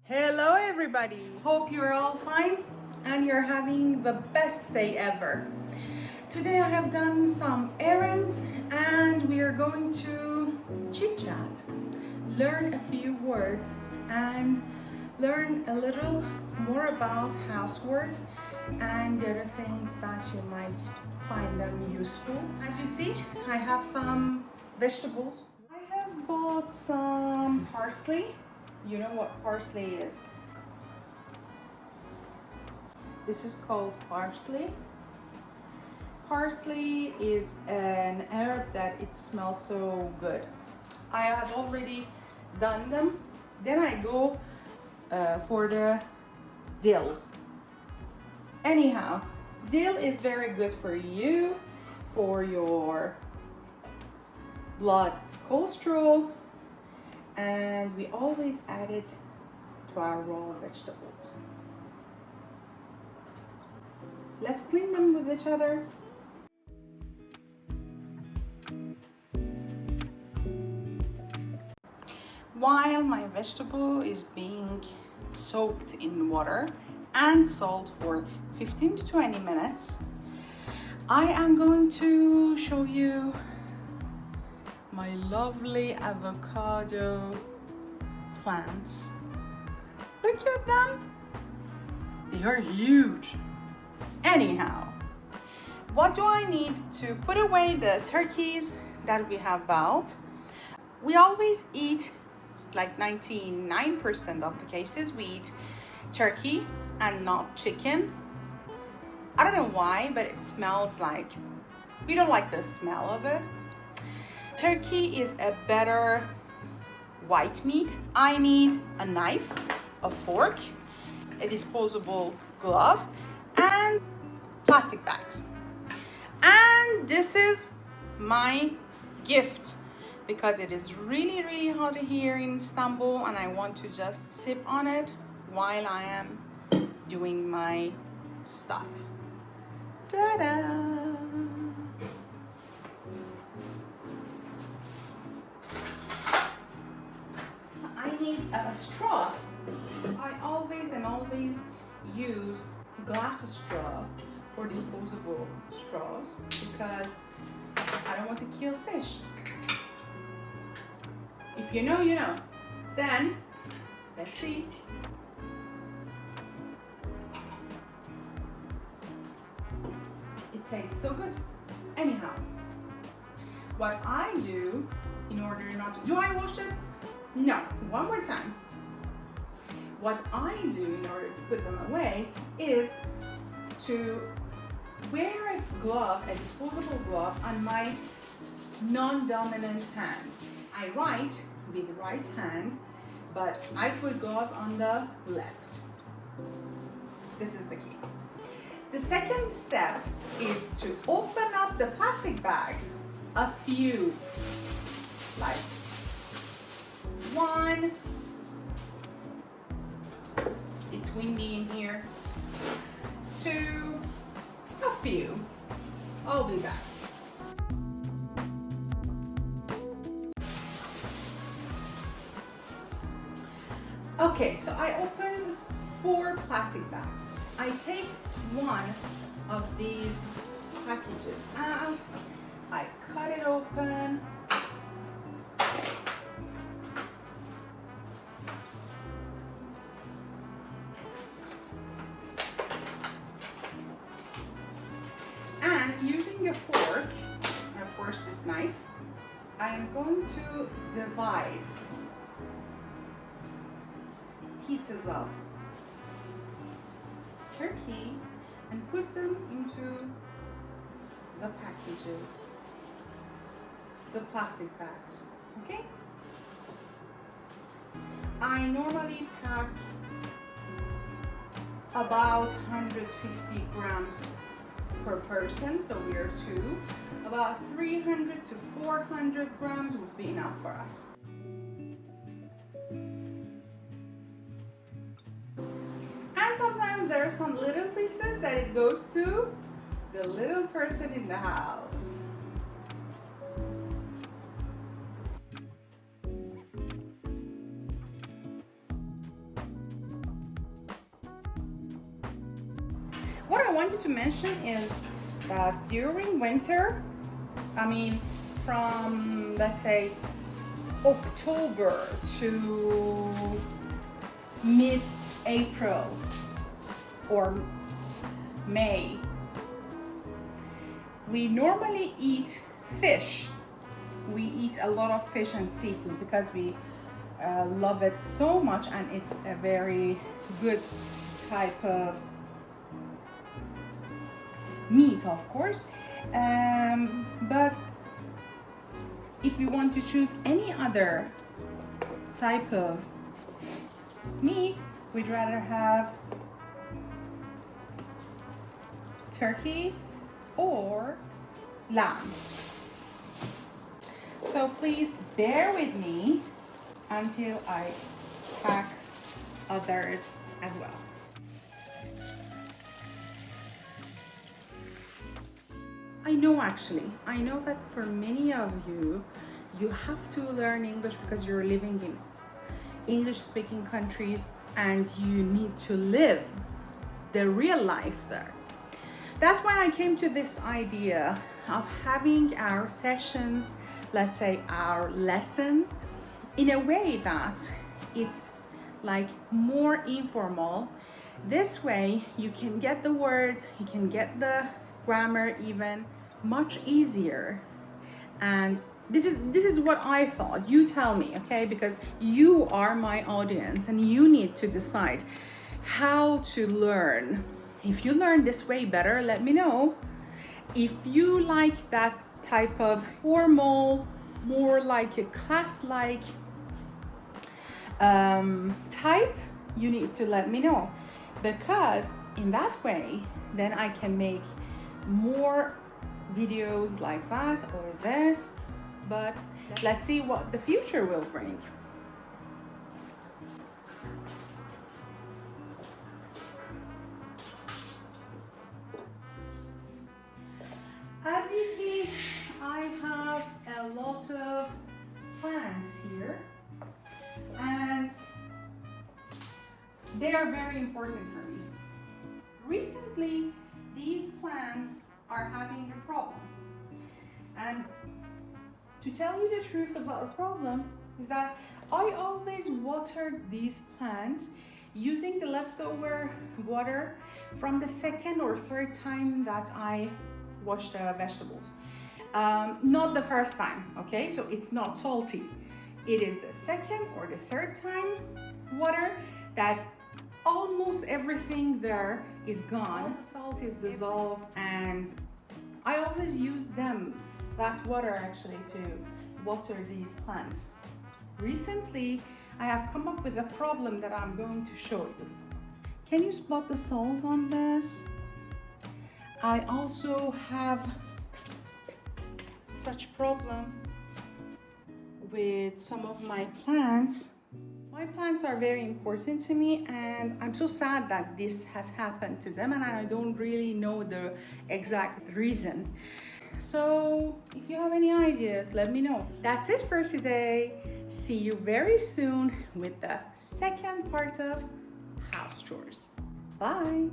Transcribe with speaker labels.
Speaker 1: Hello everybody! Hope you're all fine and you're having the best day ever. Today I have done some errands and we are going to chit chat, learn a few words and learn a little more about housework and the other things that you might find them useful. As you see, I have some vegetables. I have bought some parsley. You know what parsley is. This is called parsley. Parsley is an herb that it smells so good. I have already done them. Then I go for the dills. Anyhow, dill is very good for you, for your blood cholesterol, and we always add it to our raw vegetables. Let's clean them with each other. While my vegetable is being soaked in water and salt for 15 to 20 minutes, I am going to show you my lovely avocado plants. Look at them. They are huge. Anyhow, what do I need to put away the turkeys that we have bought? We always eat, like 99% of the cases, we eat turkey and not chicken. I don't know why, but it smells like, we don't like the smell of it. Turkey is a better white meat. I need a knife, a fork, a disposable glove, and plastic bags. And this is my gift because it is really hot here in Istanbul and I want to just sip on it while I am doing my stuff. Ta-da! I need a straw. I always use glass straw for disposable straws because I don't want to kill fish. If you know, you know. Then, let's see. It tastes so good. Anyhow, what I do in order not to... Do I wash it? No. One more time. What I do in order to put them away is to wear a glove, a disposable glove, on my non-dominant hand. I write with the right hand, but I put gloves on the left. This is the key. The second step is to open up the plastic bags, a few, like one. It's windy in here. Two, a few. I'll be back. Okay, so I opened 4 plastic bags. I take one of these packages out. I cut it open. And using a fork, and of course this knife, I am going to divide pieces of turkey and put them into the packages, the plastic bags, okay? I normally pack about 150 grams per person, so we are 2. About 300 to 400 grams would be enough for us. And sometimes there are some little pieces that it goes to the little person in the house. What I wanted to mention is that during winter, I mean from, let's say, October to mid-April or May, we normally eat fish. We eat a lot of fish and seafood because we love it so much, and it's a very good type of meat, of course. But if you want to choose any other type of meat, we'd rather have turkey or lamb. So please bear with me until I pack others as well. I know that for many of you, you have to learn English because you're living in English-speaking countries and you need to live the real life there. That's why I came to this idea of having our sessions, let's say our lessons, in a way that it's like more informal. This way you can get the words, you can get the grammar even much easier. And this is what I thought. You tell me, okay? Because you are my audience and you need to decide how to learn. If you learn this way better, let me know. If you like that type of formal, more like a class-like type, you need to let me know, because in that way then I can make more videos like that or this. But let's see what the future will bring. As you see, I have a lot of plants here, and they are very important for me. Recently, these plants are having a problem. And to tell you the truth about the problem is that I always watered these plants using the leftover water from the second or third time that I wash the vegetables. Not the first time, okay? So it's not salty. It is the second or the third time water that almost everything there is gone. The salt is dissolved, and I always use that water actually to water these plants. Recently, I have come up with a problem that I'm going to show you. Can you spot the salt on this? I also have such problem with some of my plants. My plants are very important to me, and I'm so sad that this has happened to them, and I don't really know the exact reason. So if you have any ideas, let me know. That's it for today. See you very soon with the second part of house chores. Bye.